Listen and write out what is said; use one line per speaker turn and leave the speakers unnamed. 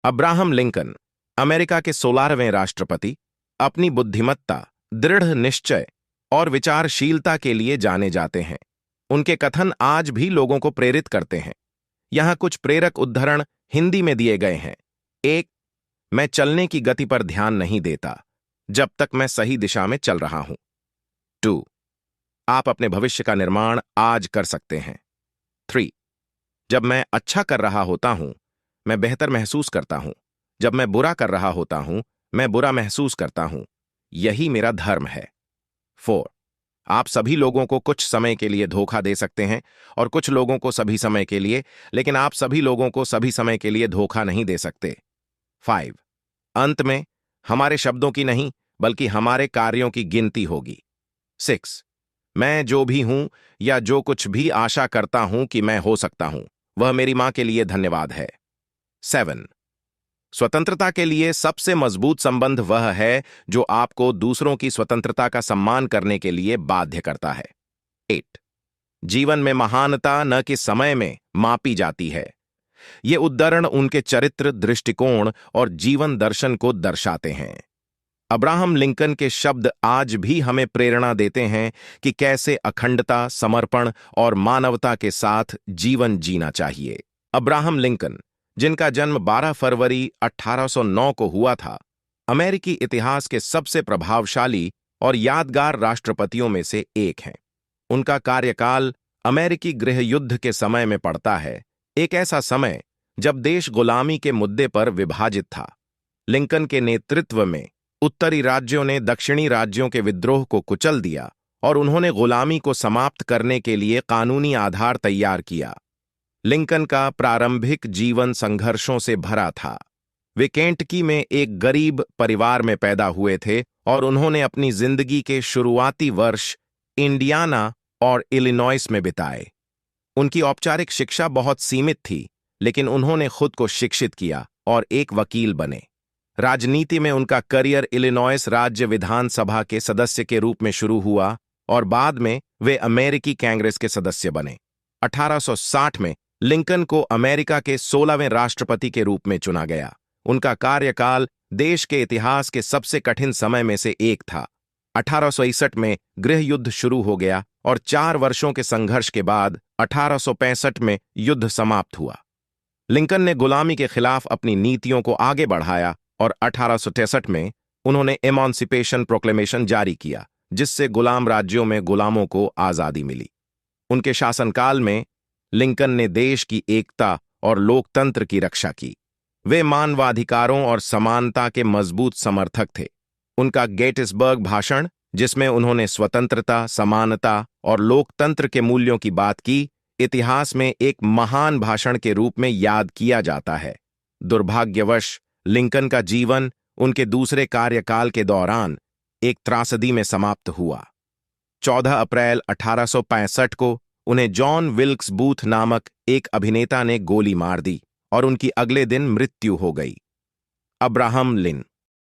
Abraham Lincoln, America के 16वें राष्ट्रपति, अपनी बुद्धिमत्ता, दृढ़ निश्चय और विचारशीलता के लिए जाने जाते हैं। उनके कथन आज भी लोगों को प्रेरित करते हैं। यहां कुछ प्रेरक उद्धरण हिंदी में दिए गए हैं। 1. मैं चलने की गति पर ध्यान नहीं देता जब तक मैं सही दिशा में चल रहा हूं। 2. आप अपने भविष्य का निर्माण आज कर सकते हैं। 3. जब मैं अच्छा कर रहा होता हूं, मैं बेहतर महसूस करता हूं। जब मैं बुरा कर रहा होता हूं, मैं बुरा महसूस करता हूं। यही मेरा धर्म है। 4. आप सभी लोगों को कुछ समय के लिए धोखा दे सकते हैं और कुछ लोगों को सभी समय के लिए, लेकिन आप सभी लोगों को सभी समय के लिए धोखा नहीं दे सकते। 5. अंत में हमारे शब्दों की नहीं, बल्कि हमारे कार्यों की गिनती होगी। 6. मैं जो भी हूं या जो कुछ भी आशा करता हूं कि मैं हो सकता हूं, वह मेरी मां के लिए धन्यवाद है। 7. स्वतंत्रता के लिए सबसे मजबूत संबंध वह है जो आपको दूसरों की स्वतंत्रता का सम्मान करने के लिए बाध्य करता है। 8. जीवन में महानता न कि समय में मापी जाती है। ये उद्धरण उनके चरित्र, दृष्टिकोण और जीवन दर्शन को दर्शाते हैं। अब्राहम लिंकन के शब्द आज भी हमें प्रेरणा देते हैं कि कैसे अखंडता, समर्पण और मानवता के साथ जीवन जीना चाहिए। अब्राहम लिंकन, जिनका जन्म 12 फरवरी 1809 को हुआ था, अमेरिकी इतिहास के सबसे प्रभावशाली और यादगार राष्ट्रपतियों में से एक हैं। उनका कार्यकाल अमेरिकी गृह युद्ध के समय में पड़ता है, एक ऐसा समय जब देश गुलामी के मुद्दे पर विभाजित था। लिंकन के नेतृत्व में उत्तरी राज्यों ने दक्षिणी राज्यों के विद्रोह को कुचल दिया और उन्होंने गुलामी को समाप्त करने के लिए कानूनी आधार तैयार किया। लिंकन का प्रारंभिक जीवन संघर्षों से भरा था। वे केंटकी में एक गरीब परिवार में पैदा हुए थे और उन्होंने अपनी जिंदगी के शुरुआती वर्ष इंडियाना और इलिनॉइस में बिताए। उनकी औपचारिक शिक्षा बहुत सीमित थी, लेकिन उन्होंने खुद को शिक्षित किया और एक वकील बने। राजनीति में उनका करियर इलिनॉइस राज्य विधानसभा के सदस्य के रूप में शुरू हुआ और बाद में वे अमेरिकी कांग्रेस के सदस्य बने। 1860 में लिंकन को अमेरिका के 16वें राष्ट्रपति के रूप में चुना गया। उनका कार्यकाल देश के इतिहास के सबसे कठिन समय में से एक था। 1861 में गृह युद्ध शुरू हो गया और 4 वर्षों के संघर्ष के बाद 1865 में युद्ध समाप्त हुआ। लिंकन ने गुलामी के खिलाफ अपनी नीतियों को आगे बढ़ाया और 1863 में उन्होंने एमांसिपेशन प्रोक्लेमेशन जारी किया, जिससे गुलाम राज्यों में गुलामों को आजादी मिली। उनके शासनकाल में लिंकन ने देश की एकता और लोकतंत्र की रक्षा की। वे मानवाधिकारों और समानता के मजबूत समर्थक थे। उनका गेटिसबर्ग भाषण, जिसमें उन्होंने स्वतंत्रता, समानता और लोकतंत्र के मूल्यों की बात की, इतिहास में एक महान भाषण के रूप में याद किया जाता है। दुर्भाग्यवश लिंकन का जीवन उनके दूसरे कार्यकाल के दौरान एक त्रासदी में समाप्त हुआ। 14 अप्रैल 1865 को उन्हें जॉन विल्क्स बूथ नामक एक अभिनेता ने गोली मार दी और उनकी अगले दिन मृत्यु हो गई। Abraham Lincoln